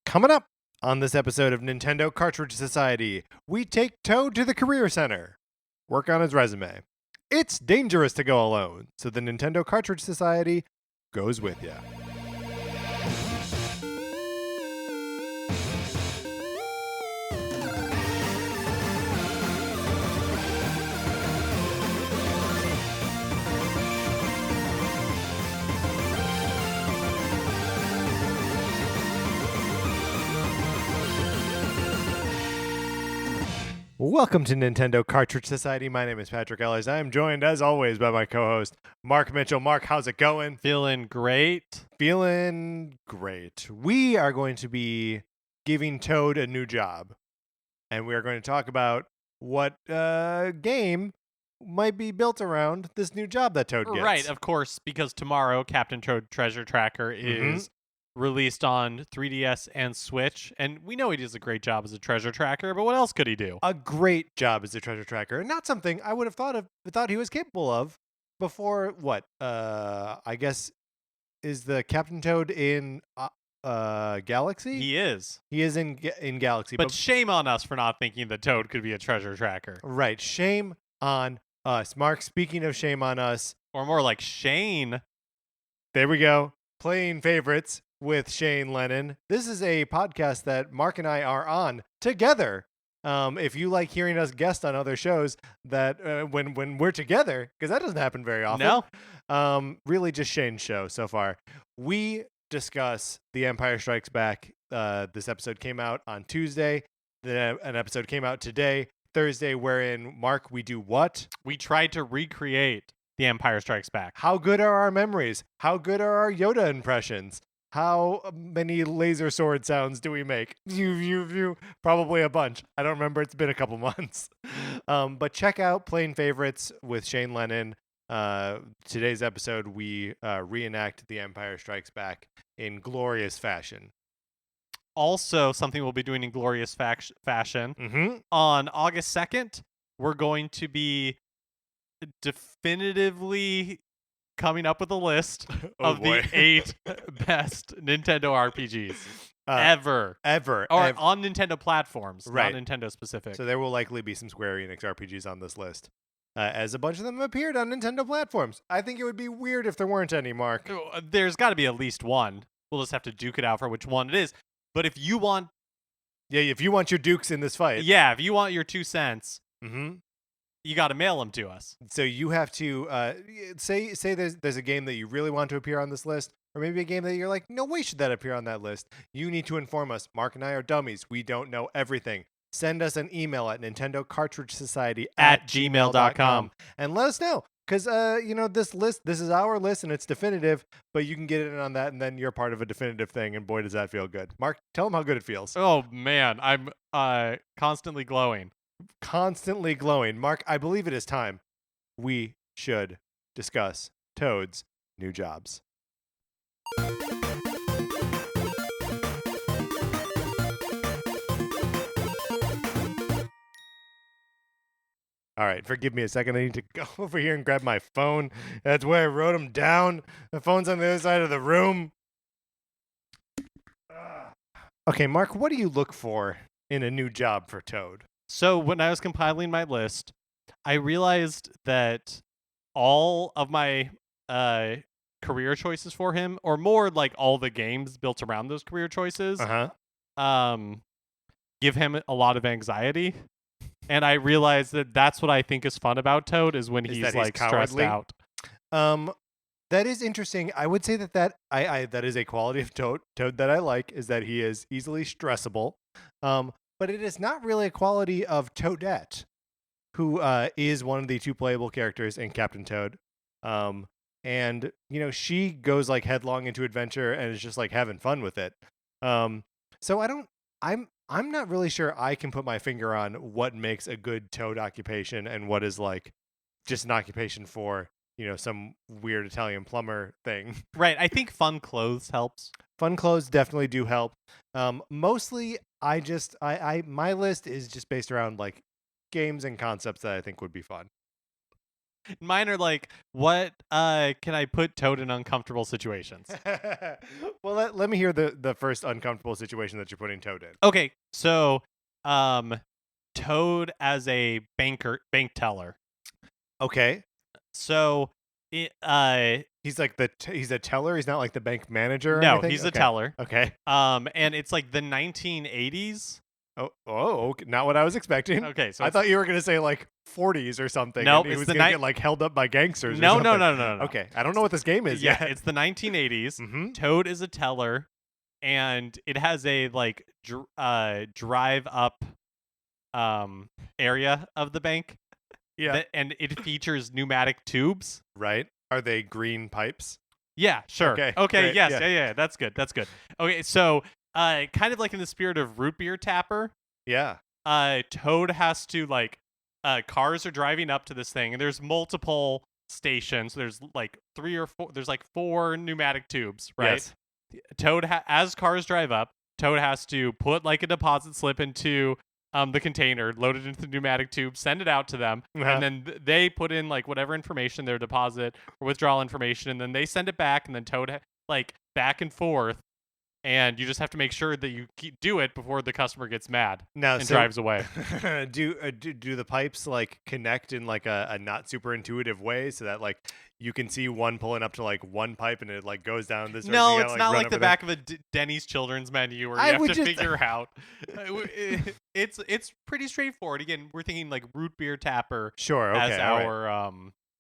Coming up on this episode of Nintendo Cartridge Society, we take Toad to the Career Center, work on his resume. It's dangerous to go alone, so the Nintendo Cartridge Society goes with you. Welcome to Nintendo Cartridge Society. My name is Patrick Ellis. I am joined, as always, by my co-host, Mark Mitchell. Mark, how's it going? Feeling great. Feeling great. We are going to be giving Toad a new job, and we are going to talk about what game might be built around this new job that Toad gets. Right, of course, because tomorrow Captain Toad Treasure Tracker is released on 3DS and Switch, and we know he does a great job as a treasure tracker, but what else could he do? A great job as a treasure tracker, and not something I would have thought he was capable of before. What? I guess is the Captain Toad in Galaxy? He is. He is in Galaxy, But shame on us for not thinking that Toad could be a treasure tracker. Right. Shame on us. Mark, speaking of shame on us. Or more like Shane. There we go. Playing favorites with Shane Lennon. This is a podcast that Mark and I are on together. If you like hearing us guest on other shows, that when we're together, because that doesn't happen very often. No. Really just Shane's show so far. We discuss The Empire Strikes Back. This episode came out on Tuesday. An episode came out today, Thursday, wherein, Mark, we do what? We tried to recreate The Empire Strikes Back. How good are our memories? How good are our Yoda impressions? How many laser sword sounds do we make? Probably a bunch. I don't remember. It's been a couple months. But check out Playing Favorites with Shane Lennon. Today's episode, we reenact The Empire Strikes Back in glorious fashion. Also, something we'll be doing in glorious fashion. On August 2nd, we're going to be definitively coming up with a list of the 8 best Nintendo RPGs ever. Or on Nintendo platforms, right. Not Nintendo specific. So there will likely be some Square Enix RPGs on this list, as a bunch of them appeared on Nintendo platforms. I think it would be weird if there weren't any, Mark. There's got to be at least one. We'll just have to duke it out for which one it is. But if you want... Yeah, if you want your dukes in this fight. Yeah, if you want your 2 cents... You got to mail them to us. So you have to say there's a game that you really want to appear on this list, or maybe a game that you're like, no way should that appear on that list. You need to inform us. Mark and I are dummies. We don't know everything. Send us an email at nintendocartridgesociety@gmail.com and let us know. Because, this is our list and it's definitive, but you can get in on that and then you're part of a definitive thing. And boy, does that feel good. Mark, tell them how good it feels. Oh, man. I'm constantly glowing. Constantly glowing. Mark, I believe it is time we should discuss Toad's new jobs. All right, forgive me a second. I need to go over here and grab my phone. That's where I wrote them down. The phone's on the other side of the room. Okay, Mark, what do you look for in a new job for Toad? So when I was compiling my list, I realized that all of my career choices for him, or more like all the games built around those career choices, give him a lot of anxiety. And I realized that that's what I think is fun about Toad is when he's like stressed out. That is interesting. I would say that that is a quality of Toad that I like, is that he is easily stressable. But it is not really a quality of Toadette, who is one of the 2 playable characters in Captain Toad. And, she goes like headlong into adventure and is just like having fun with it. So I'm not really sure I can put my finger on what makes a good Toad occupation and what is like just an occupation for, some weird Italian plumber thing. Right. I think fun clothes helps. Fun clothes definitely do help. Mostly, my list is just based around like games and concepts that I think would be fun. Mine are like, what can I put Toad in uncomfortable situations? Well, let me hear the first uncomfortable situation that you're putting Toad in. Okay, so um Toad as a bank teller. Okay. So it He's like he's a teller. He's not like the bank manager or no, anything. he's a Okay. teller. Okay. And it's like the 1980s. Oh, okay. Not what I was expecting. Okay, so I it's thought you were gonna say like 40s or something, and nope, he it's was the gonna night. get like held up by gangsters or No, no, something. no, no, no, no. Okay, I don't know what this game is Yeah, yet. it's the 1980s. Mm-hmm. Toad is a teller, and it has a like drive up area of the bank Yeah. and it features pneumatic tubes. Right. Are they green pipes? Yeah, sure. Okay. Okay, Great. yes, Yeah. yeah, that's good. That's good. Okay, so kind of like in the spirit of root beer tapper, Yeah. Toad has to like cars are driving up to this thing and there's multiple stations. There's like three or four there's like four pneumatic tubes, right? Yes. As cars drive up, Toad has to put like a deposit slip into the container, load it into the pneumatic tube, send it out to them, Uh-huh. and then they put in like whatever information, their deposit or withdrawal information, and then they send it back, and then Toad like back and forth, and you just have to make sure that you do it before the customer gets mad Now, and so drives away. do the pipes like connect in like a not super intuitive way so that like you can see one pulling up to like one pipe and it like goes down this? No, you it's gotta, not run like the over there? back of a Denny's children's menu where you I have would to just figure out. It's pretty straightforward. Again, we're thinking like root beer tapper Sure. Okay. as all right. our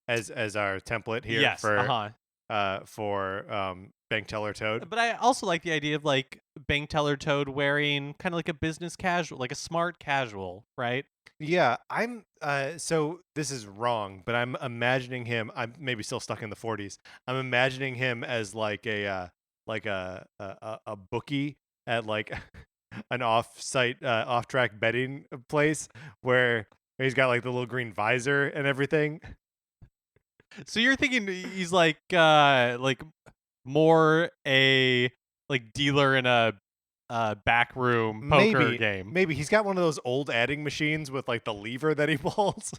As our template here yes, for bank teller Toad. But I also like the idea of like bank teller Toad wearing kind of like a business casual, like a smart casual, right? Yeah, I'm so this is wrong, but I'm imagining him. I'm maybe still stuck in the 40s. I'm imagining him as like a bookie at like an off-site off-track betting place where he's got like the little green visor and everything. So you're thinking he's like more a like dealer in a backroom poker Maybe game. maybe he's got one of those old adding machines with like the lever that he pulls.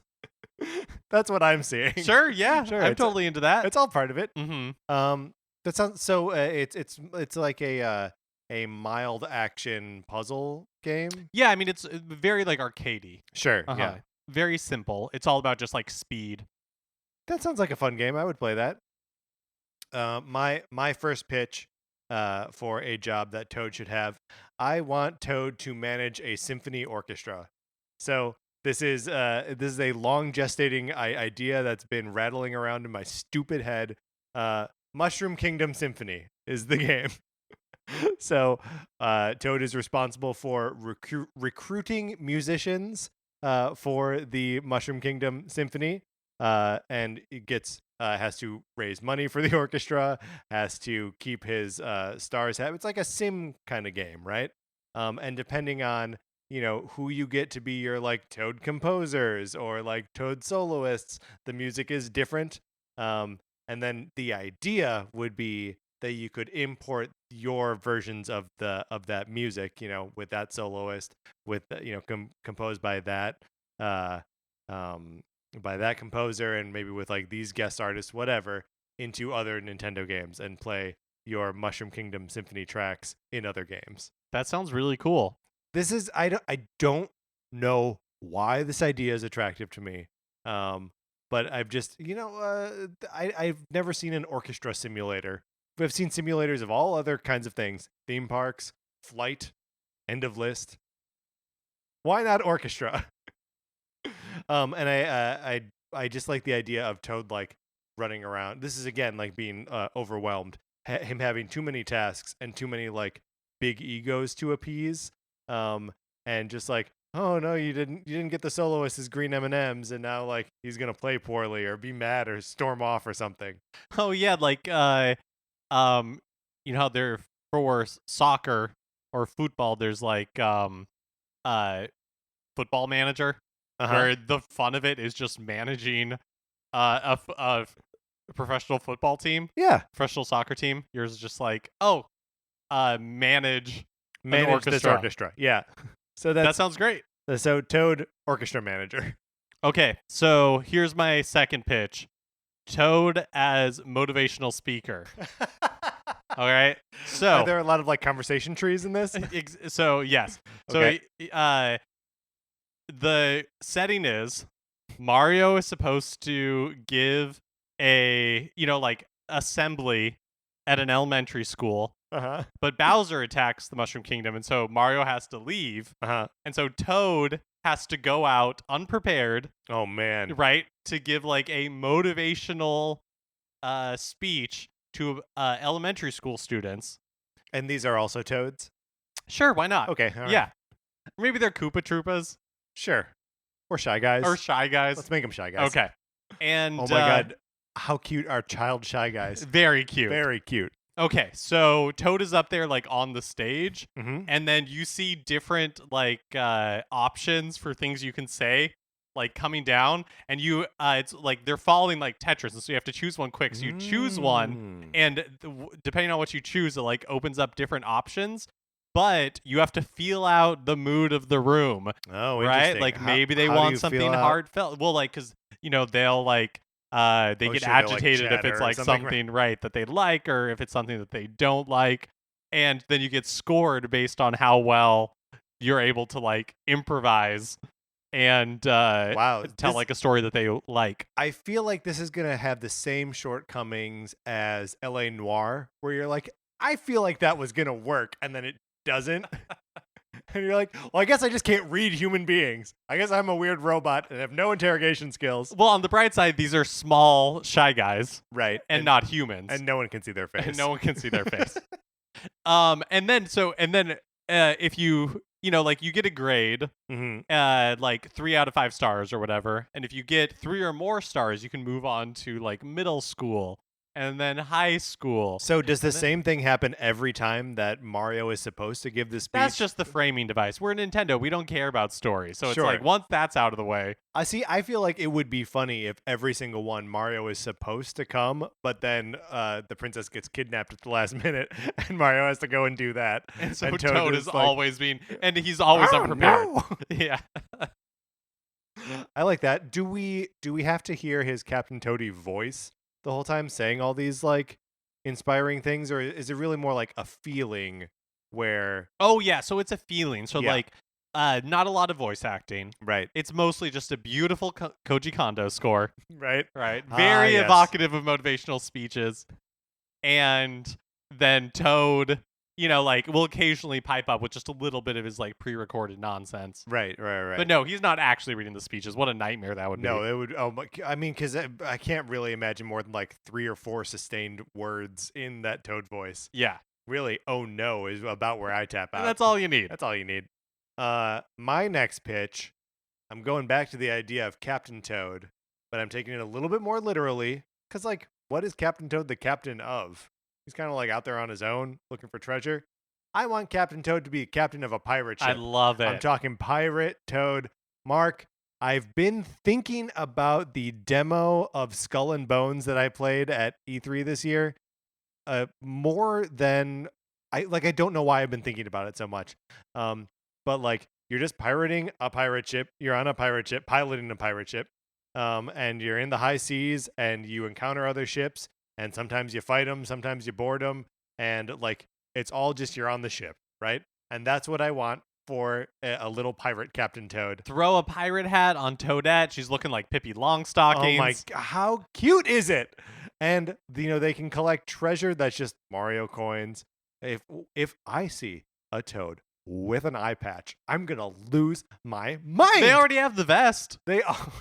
That's what I'm seeing. Sure, yeah, Sure, I'm totally into that. it's all part of it. Mm-hmm. That sounds so. It's like a mild action puzzle game. Yeah, I mean it's very like arcadey. Sure. Uh-huh. Yeah. Very simple. It's all about just like speed. That sounds like a fun game. I would play that. My first pitch for a job that Toad should have. I want Toad to manage a symphony orchestra. So this is a long gestating idea that's been rattling around in my stupid head. Mushroom Kingdom Symphony is the game. So Toad is responsible for recruiting musicians for the Mushroom Kingdom Symphony, and it gets has to raise money for the orchestra, has to keep his stars happy. It's like a sim kind of game, right? And depending on who you get to be your like Toad composers or like Toad soloists, the music is different. And then the idea would be that you could import your versions of that music, with that soloist, with composed uh, by that composer, and maybe with like these guest artists, whatever, into other Nintendo games and play your Mushroom Kingdom Symphony tracks in other games. That sounds really cool. This is I don't know why this idea is attractive to me. But I've just I've never seen an orchestra simulator. I've seen simulators of all other kinds of things: theme parks, flight, end of list. Why not orchestra? And I just like the idea of Toad like running around. This is again like being overwhelmed. Him having too many tasks and too many like big egos to appease. And just like, oh no, you didn't get the soloist as green M&Ms, and now like he's gonna play poorly or be mad or storm off or something. Oh yeah, like how there for soccer or football, there's like football manager, where the fun of it is just managing a professional football team, Yeah, professional soccer team. Yours is just like, manage manage this orchestra. Yeah, so that sounds great. so Toad orchestra manager. Okay, so here's my second pitch. Toad as motivational speaker. All right. Are So, there a lot of like conversation trees in this? so yes. So, Okay. the setting is Mario is supposed to give a, like assembly at an elementary school, Uh-huh. but Bowser attacks the Mushroom Kingdom, and so Mario has to leave, Uh-huh. and so Toad has to go out unprepared, Oh man. right, to give like a motivational speech to elementary school students. And these are also toads? Sure, why not? Okay, all right. Yeah, maybe they're Koopa Troopas Sure. Or Shy Guys. or Shy Guys. Let's make them Shy Guys. Okay, and Oh my god. How cute are child Shy Guys? very cute. Very cute. Okay, so Toad is up there like on the stage, Mm-hmm. and then you see different like options for things you can say, like coming down, and you it's like they're following like Tetris, and so you have to choose one quick. So you choose one, and depending on what you choose, it like opens up different options. But you have to feel out the mood of the room, Oh, right? interesting. Like How- maybe they how do want you something feel out- heartfelt. Well, like because they'll like they Oh, get sure, they'll, like, agitated if chatter it's or like something, something right that they like, or if it's something that they don't like, and then you get scored based on how well you're able to like improvise and Wow. tell this- like a story that they like. I feel like this is going to have the same shortcomings as LA Noir, where you're like, I feel like that was going to work, and then it doesn't. And you're like, well, I guess I just can't read human beings. I guess I'm a weird robot and have no interrogation skills. Well, on the bright side, these are small Shy Guys Right. and not humans, And no one can see their face. and no one can see their face. And then if you like you get a grade, Hmm. like 3 out of 5 stars or whatever, and if you get 3 or more stars, you can move on to like middle school and then high school. So does the And then- same thing happen every time that Mario is supposed to give the speech? That's just the framing device. We're Nintendo. We don't care about stories. So it's Sure. like once that's out of the way. I see. I feel like it would be funny if every single one Mario is supposed to come, but then the princess gets kidnapped at the last minute, and Mario has to go and do that. And so And Toad is is like, always being, and he's always "Oh, unprepared. no!" Yeah. I like that. Do we have to hear his Captain Toady voice the whole time saying all these like inspiring things, or is it really more like a feeling where Oh yeah. So it's a feeling. So Yeah. like, not a lot of voice acting. right, It's mostly just a beautiful Koji Kondo score. right? Right. Ah, Very yes. evocative of motivational speeches. And then Toad, like will occasionally pipe up with just a little bit of his like pre-recorded nonsense. Right. But no, he's not actually reading the speeches. What a nightmare that would No, be. it would. Oh, I mean, because I can't really imagine more than like 3 or 4 sustained words in that Toad voice. Yeah. Really, oh no, is about where I tap out. And that's all you need. That's all you need. My next pitch, I'm going back to the idea of Captain Toad, but I'm taking it a little bit more literally. Because, like, what is Captain Toad the captain of? He's kind of like out there on his own looking for treasure. I want Captain Toad to be captain of a pirate ship. I love it. I'm talking pirate Toad. Mark, I've been thinking about the demo of Skull and Bones that I played at E3 this year. More than I don't know why I've been thinking about it so much. But like you're just pirating a pirate ship. You're on a pirate ship, piloting a pirate ship. And you're in the high seas and you encounter other ships, and sometimes you fight them, sometimes you board them, and like it's all just you're on the ship, right? And that's what I want for a little pirate Captain Toad. Throw a pirate hat on Toadette. She's looking like Pippi Longstockings. Oh my! How cute is it? And they can collect treasure that's just Mario coins. If I see a Toad with an eye patch, I'm gonna lose my mind. They already have the vest. They are.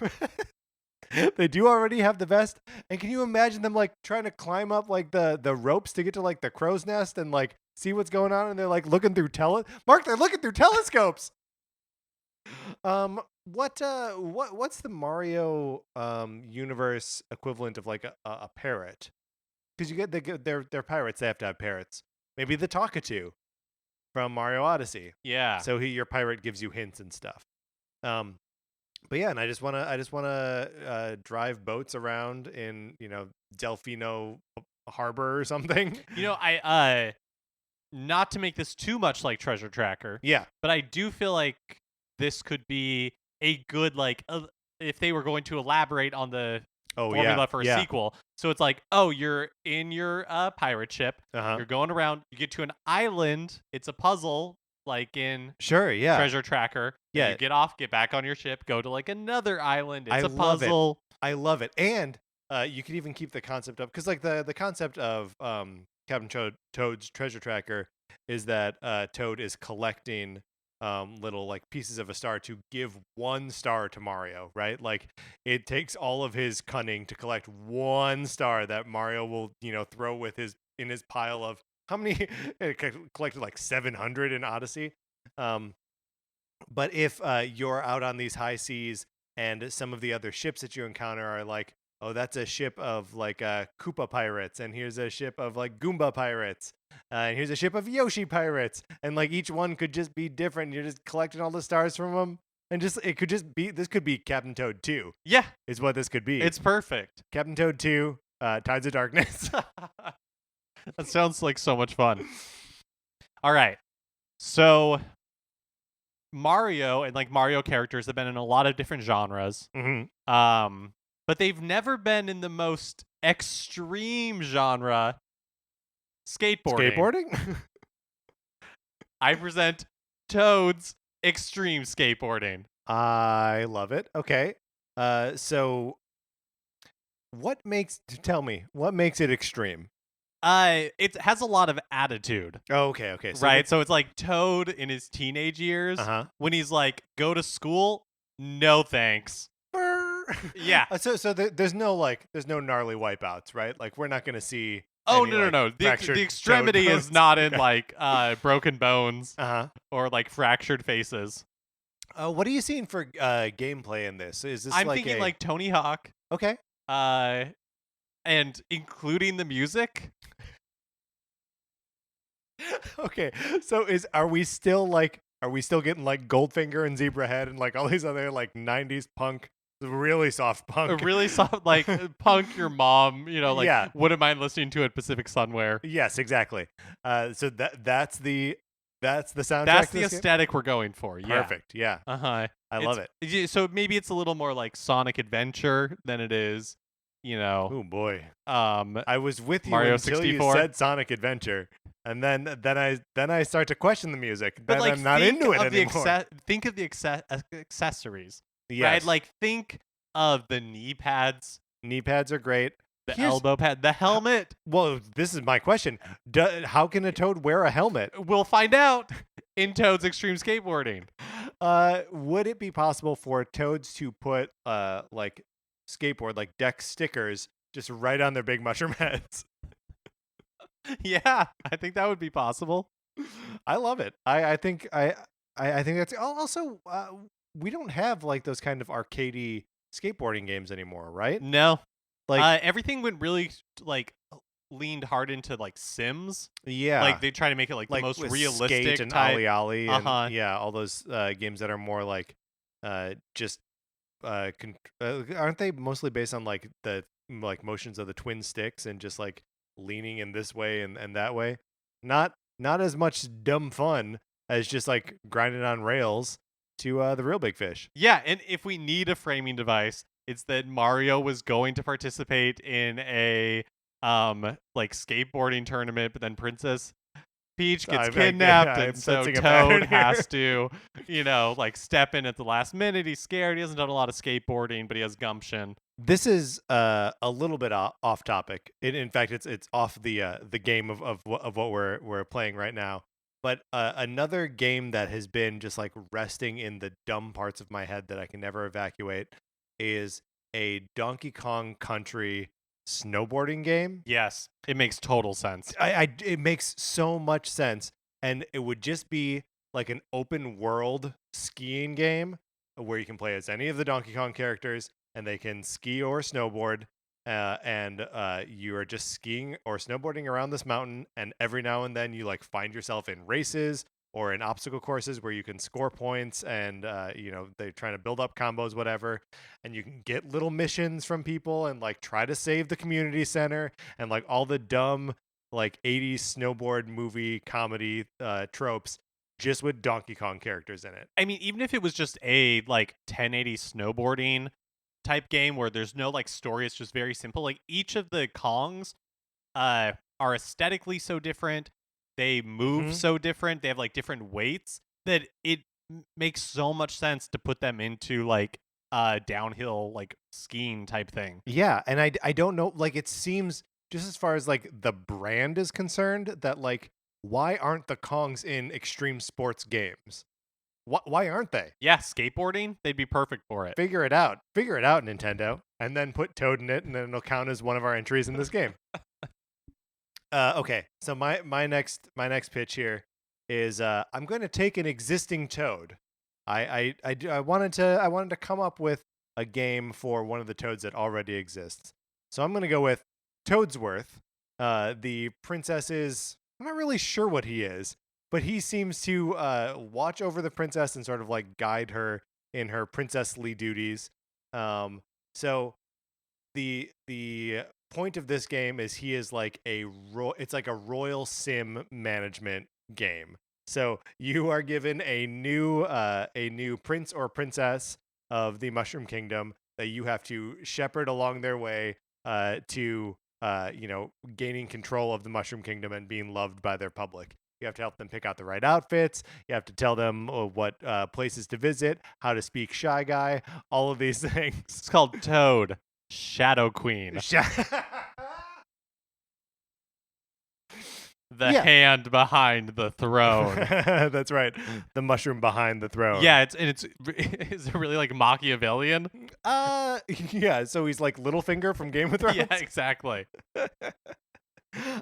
They do already have the vest. And can you imagine them like trying to climb up like the ropes to get to like the crow's nest and like see what's going on? And they're like looking through Mark, they're looking through telescopes. What's the Mario universe equivalent of like a parrot? Because they're pirates. They have to have parrots. Maybe the Talkatoo from Mario Odyssey. Yeah. So your pirate gives you hints and stuff. But yeah, and I just wanna drive boats around in Delfino Harbor or something. I not to make this too much like Treasure Tracker, Yeah. but I do feel like this could be a good like if they were going to elaborate on the Oh yeah, formula for a yeah. sequel. So it's like, oh, you're in your pirate ship, Uh-huh. you're going around, you get to an island, it's a puzzle, like in Sure, yeah. Treasure Tracker. Then you Yeah. get off, get back on your ship, go to like another island, I it's a love it. puzzle. I love it. And you could even keep the concept up because like the concept of Captain Toad's treasure tracker is that Toad is collecting little like pieces of a star to give one star to Mario, right? Like it takes all of his cunning to collect one star that Mario will, throw with his in his pile of how many it collected like 700 in Odyssey. Um but if you're out on these high seas and some of the other ships that you encounter are like, oh, that's a ship of like Koopa pirates, and here's a ship of like Goomba pirates, and here's a ship of Yoshi pirates, and like each one could just be different. You're just collecting all the stars from them, and just it could just be this could be Captain Toad 2, Yeah, is what this could be. it's perfect. Captain Toad 2, Tides of Darkness. That sounds like so much fun. All right. So Mario and like Mario characters have been in a lot of different genres. But they've never been in the most extreme genre, skateboarding. Skateboarding? I present Toad's Extreme Skateboarding. I love it. Okay. So tell me, what makes it extreme? It has a lot of attitude. Oh, okay. So right? So it's like Toad in his teenage years when he's like, go to school? No thanks. Yeah. There's no gnarly wipeouts, right? Like we're not gonna see. Oh any, no. The extremity is not in like broken bones or like fractured faces. What are you seeing for gameplay in this? Is this I'm thinking like Tony Hawk. Okay. And including the music. Okay. So are we still getting like Goldfinger and Zebrahead and like all these other like 90s punk, really soft punk? Really soft, like punk your mom, Yeah. wouldn't mind listening to it Pacific Sunwear. Yes, exactly. So that's the soundtrack. That's the aesthetic we're going for. Yeah. Perfect. Yeah. I love it. So maybe it's a little more like Sonic Adventure than it is, Oh boy. I I was with you Mario until 64. you said Sonic Adventure, and then I start to question the music. But then like, I'm not into it anymore. Think of the accessories. Yes. Right? Like think of the knee pads. Knee pads are great. The elbow pad, the helmet. Well, this is my question. How can a Toad wear a helmet? We'll find out in Toad's Extreme Skateboarding. Would it be possible for Toads to put like skateboard like deck stickers just right on their big mushroom heads? Yeah, I think that would be possible. I love it. I think that's also we don't have like those kind of arcadey skateboarding games anymore, right? No. Like everything went really like leaned hard into like Sims. Yeah. Like they try to make it like the most with realistic Skate and type. Ollie Ollie and yeah, all those games that are more like just aren't they mostly based on like the like motions of the twin sticks and just like leaning in this way and that way? Not as much dumb fun as just like grinding on rails to the real big fish. Yeah, and if we need a framing device, it's that Mario was going to participate in a like skateboarding tournament, but then Princess Peach gets kidnapped, and so Toad has to, like step in at the last minute. He's scared. He hasn't done a lot of skateboarding, but he has gumption. This is a little bit off topic. In fact, it's off the game of what we're playing right now. But another game that has been just like resting in the dumb parts of my head that I can never evacuate is a Donkey Kong Country snowboarding game. Yes, it makes total sense. It makes so much sense, and it would just be like an open world skiing game where you can play as any of the Donkey Kong characters, and they can ski or snowboard, and you are just skiing or snowboarding around this mountain, and every now and then you like find yourself in races or in obstacle courses where you can score points, and they're trying to build up combos, whatever, and you can get little missions from people and like try to save the community center and like all the dumb like 80s snowboard movie comedy tropes, just with Donkey Kong characters in it. I mean, even if it was just a like 1080 snowboarding type game where there's no like story. It's just very simple. Like each of the Kongs are aesthetically so different. They move so different. They have like different weights that it makes so much sense to put them into like downhill like skiing type thing. Yeah, and I don't know, like, it seems, just as far as like the brand is concerned, that like, why aren't the Kongs in extreme sports games? Why aren't they? Yeah, skateboarding, they'd be perfect for it. Figure it out. Figure it out, Nintendo, and then put Toad in it, and then it'll count as one of our entries in this game. Okay, so my next pitch here is I'm going to take an existing Toad. I wanted to come up with a game for one of the Toads that already exists. So I'm going to go with Toadsworth. The princess is, I'm not really sure what he is, but he seems to watch over the princess and sort of like guide her in her princessly duties. So the point of this game is he is like it's like a royal sim management game. So you are given a new prince or princess of the Mushroom Kingdom that you have to shepherd along their way to gaining control of the Mushroom Kingdom and being loved by their public. You have to help them pick out the right outfits. You have to tell them what places to visit, how to speak Shy Guy, all of these things. It's called Toad, Shadow Queen. The hand behind the throne. That's right. The mushroom behind the throne. Yeah, is it really like Machiavellian? Yeah, so he's like Littlefinger from Game of Thrones. Yeah, exactly.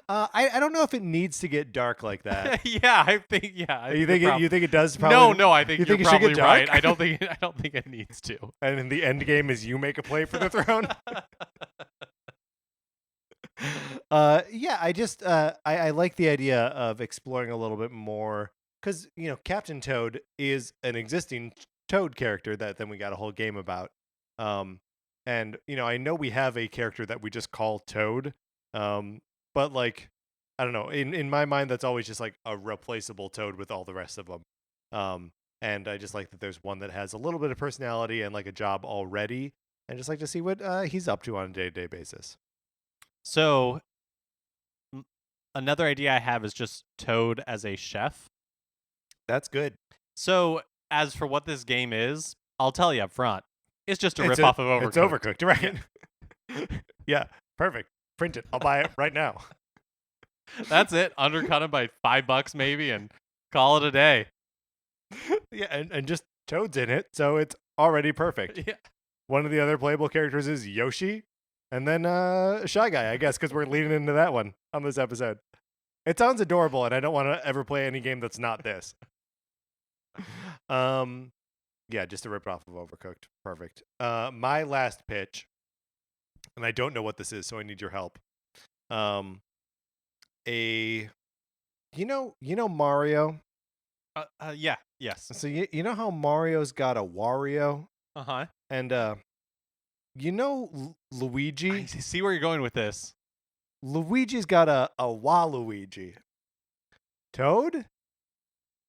I don't know if it needs to get dark like that. Yeah, I think you think it does? Probably, no, I think you you're think probably it should get right. dark? I don't think it needs to. And in the end game is you make a play for the throne. Yeah, I just I like the idea of exploring a little bit more, because Captain Toad is an existing Toad character that then we got a whole game about. And I know we have a character that we just call Toad. But like, I don't know, in my mind that's always just like a replaceable Toad with all the rest of them. And I just like that there's one that has a little bit of personality and like a job already, and just like to see what he's up to on a day-to-day basis. So another idea I have is just Toad as a chef. That's good. So as for what this game is, I'll tell you up front. It's just a ripoff of Overcooked. It's Overcooked, right? Yeah, perfect. Print it. I'll buy it right now. That's it. Undercut him by $5 maybe and call it a day. Yeah, and just Toad's in it, so it's already perfect. Yeah. One of the other playable characters is Yoshi. And then Shy Guy, I guess, because we're leading into that one on this episode. It sounds adorable, and I don't want to ever play any game that's not this. Yeah, just a rip-off of Overcooked. Perfect. My last pitch, and I don't know what this is, so I need your help. Mario? Yeah, yes. So you know how Mario's got a Wario? Uh-huh. And Luigi? I see where you're going with this. Luigi's got a Waluigi. Toad?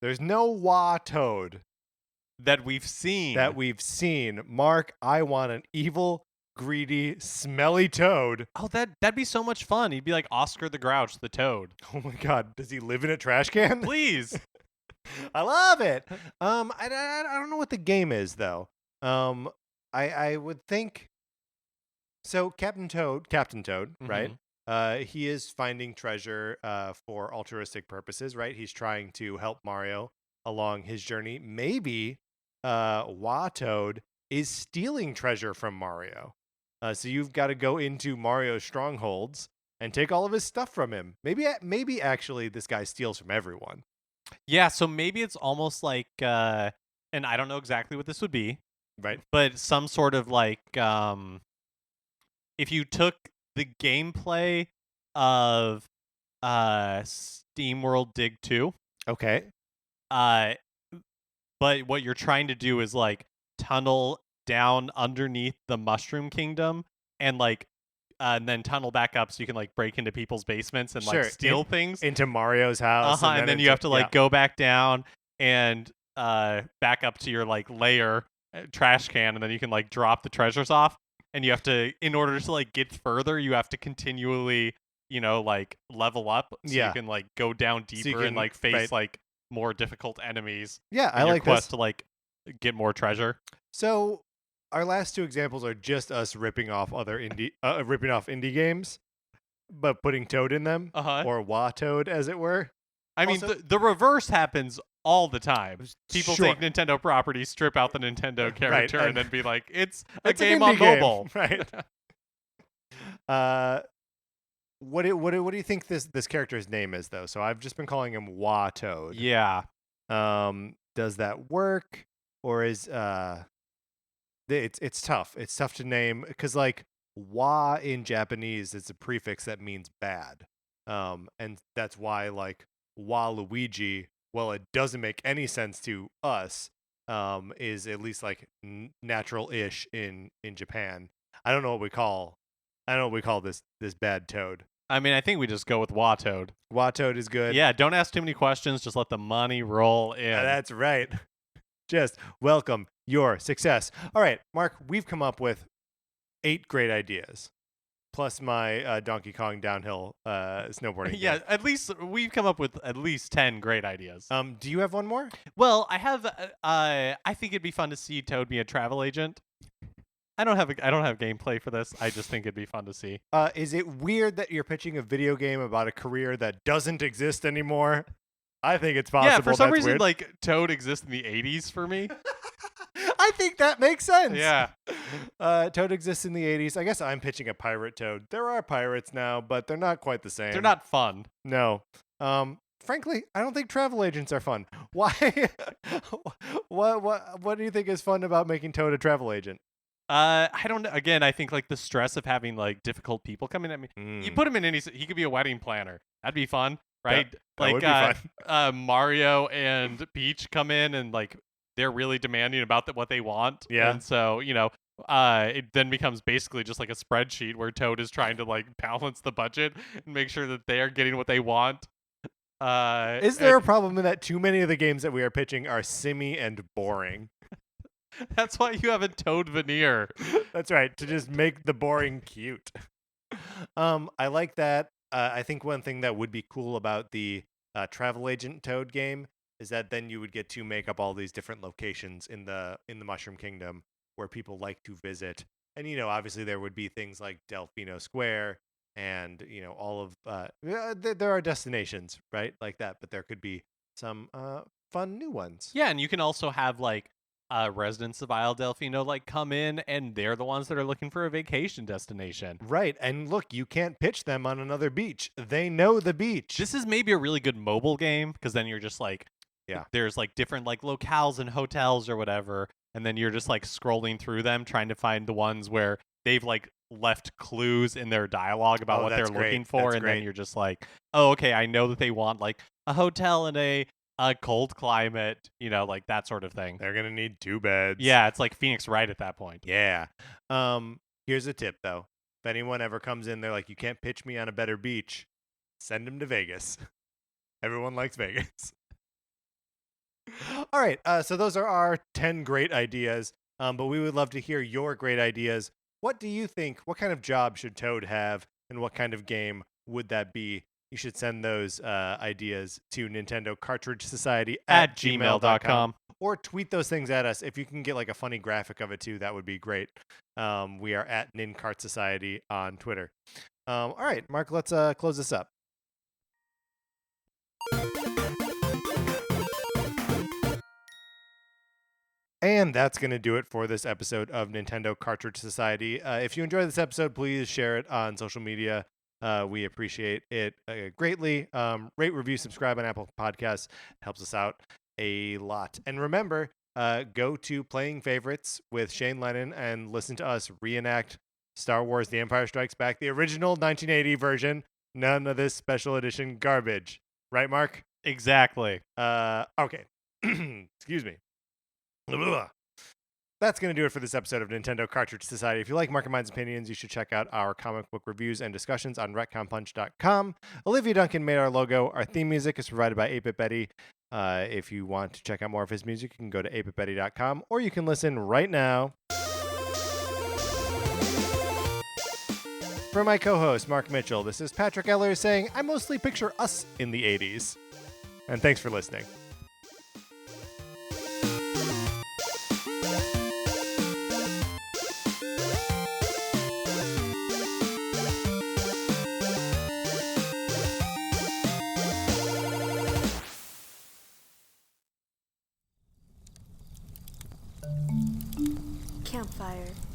There's no Toad. That we've seen. Mark, I want an evil, greedy, smelly Toad. Oh, that'd be so much fun. He'd be like Oscar the Grouch, the Toad. Oh my God, does he live in a trash can? Please. I love it. I don't know what the game is though. I would think. So Captain Toad, Mm-hmm. right? He is finding treasure for altruistic purposes, right? He's trying to help Mario along his journey. Maybe Toad is stealing treasure from Mario. So you've got to go into Mario's strongholds and take all of his stuff from him. Maybe actually this guy steals from everyone. Yeah, so maybe it's almost like, and I don't know exactly what this would be, right? But some sort of like, if you took the gameplay of SteamWorld Dig 2, okay, but what you're trying to do is like tunnel down underneath the Mushroom Kingdom and like and then tunnel back up so you can like break into people's basements and like steal things into Mario's house. And then you have to like go back down and back up to your like lair trash can, and then you can like drop the treasures off. and you have to, in order to like get further, you have to continually, like level up so you Yeah. can like go down So you deeper and can- like face right. like more difficult enemies Yeah, I in your like quest this. to like get more treasure. So our last two examples are just us ripping off indie games, but putting Toad in them, Uh-huh. or Wah Toad, as it were. I mean, Also- the reverse happens all the time. People Sure. take Nintendo properties, strip out the Nintendo character, and- and then be like, it's a It's an game on indie game, mobile. right? What do you think this character's name is, though? So I've just been calling him Wah Toad. Yeah. Does that work, or is it's tough. It's tough to name because like Wa in Japanese is a prefix that means bad. And that's why like Waluigi, well, it doesn't make any sense to us. Is at least like natural-ish in Japan. I don't know what we call this bad toad. I mean, I think we just go with Watoad. Wa Toad is good. Yeah, don't ask too many questions. Just let the money roll in. That's right. Just welcome your success. All right, Mark, we've come up with 8 great ideas, plus my Donkey Kong Downhill Snowboarding. Yeah, game. at least we've come up with at least 10 great ideas. Do you have one more? Well, I have. I think it'd be fun to see Toad be a travel agent. I don't have gameplay for this. I just think it'd be fun to see. Is it weird that you're pitching a video game about a career that doesn't exist anymore? I think it's possible. Yeah, for some that's reason, weird. like Toad exists in the 80s for me. I think that makes sense. Yeah. Toad exists in the 80s. I guess I'm pitching a pirate Toad. There are pirates now, but they're not quite the same. They're not fun. No. Frankly, I don't think travel agents are fun. Why? What do you think is fun about making Toad a travel agent? I don't know. Again, I think like the stress of having like difficult people coming at me. You put him in any. He could be a wedding planner. That'd be fun, right? That would be fun. Mario and Peach come in and like they're really demanding about what they want. Yeah. And so it then becomes basically just like a spreadsheet where Toad is trying to like balance the budget and make sure that they are getting what they want. Is there a problem in that too many of the games that we are pitching are simmy and boring? That's why you have a Toad veneer. That's right, to just make the boring cute. I like that. I think one thing that would be cool about the travel agent Toad game is that then you would get to make up all these different locations in the Mushroom Kingdom where people like to visit. And obviously there would be things like Delfino Square and all of there are destinations, right, like that, but there could be some fun new ones. Yeah, and you can also have like residents of Isle Delfino like come in and they're the ones that are looking for a vacation destination. Right. And look, you can't pitch them on another beach. They know the beach. This is maybe a really good mobile game because then you're just like, yeah, there's like different like locales and hotels or whatever, and then you're just like scrolling through them trying to find the ones where they've like left clues in their dialogue about what they're looking for, and then you're just like, oh, okay, I know that they want like a hotel in a cold climate, like that sort of thing. They're gonna need 2 beds. Yeah, it's like Phoenix Wright at that point. Yeah. Here's a tip though. If anyone ever comes in, they're like, you can't pitch me on a better beach, send them to Vegas. Everyone likes Vegas. All right. So those are our 10 great ideas. But we would love to hear your great ideas. What do you think? What kind of job should Toad have, and what kind of game would that be? You should send those ideas to Nintendo Cartridge Society at gmail.com. Or tweet those things at us. If you can get like a funny graphic of it too, that would be great. We are at NinCart Society on Twitter. All right, Mark, let's close this up. And that's going to do it for this episode of Nintendo Cartridge Society. If you enjoyed this episode, please share it on social media. We appreciate it greatly. Rate, review, subscribe on Apple Podcasts. It helps us out a lot. And remember, go to Playing Favorites with Shane Lennon and listen to us reenact Star Wars The Empire Strikes Back, the original 1980 version. None of this special edition garbage. Right, Mark? Exactly. Okay. Excuse me. That's going to do it for this episode of Nintendo Cartridge Society. If you like Mark and Mine's opinions, you should check out our comic book reviews and discussions on retconpunch.com. Olivia Duncan made our logo. Our theme music is provided by 8-Bit Betty. If you want to check out more of his music, you can go to 8bitbetty.com, or you can listen right now. For my co-host, Mark Mitchell, this is Patrick Eller saying, I mostly picture us in the 80s. And thanks for listening. Campfire.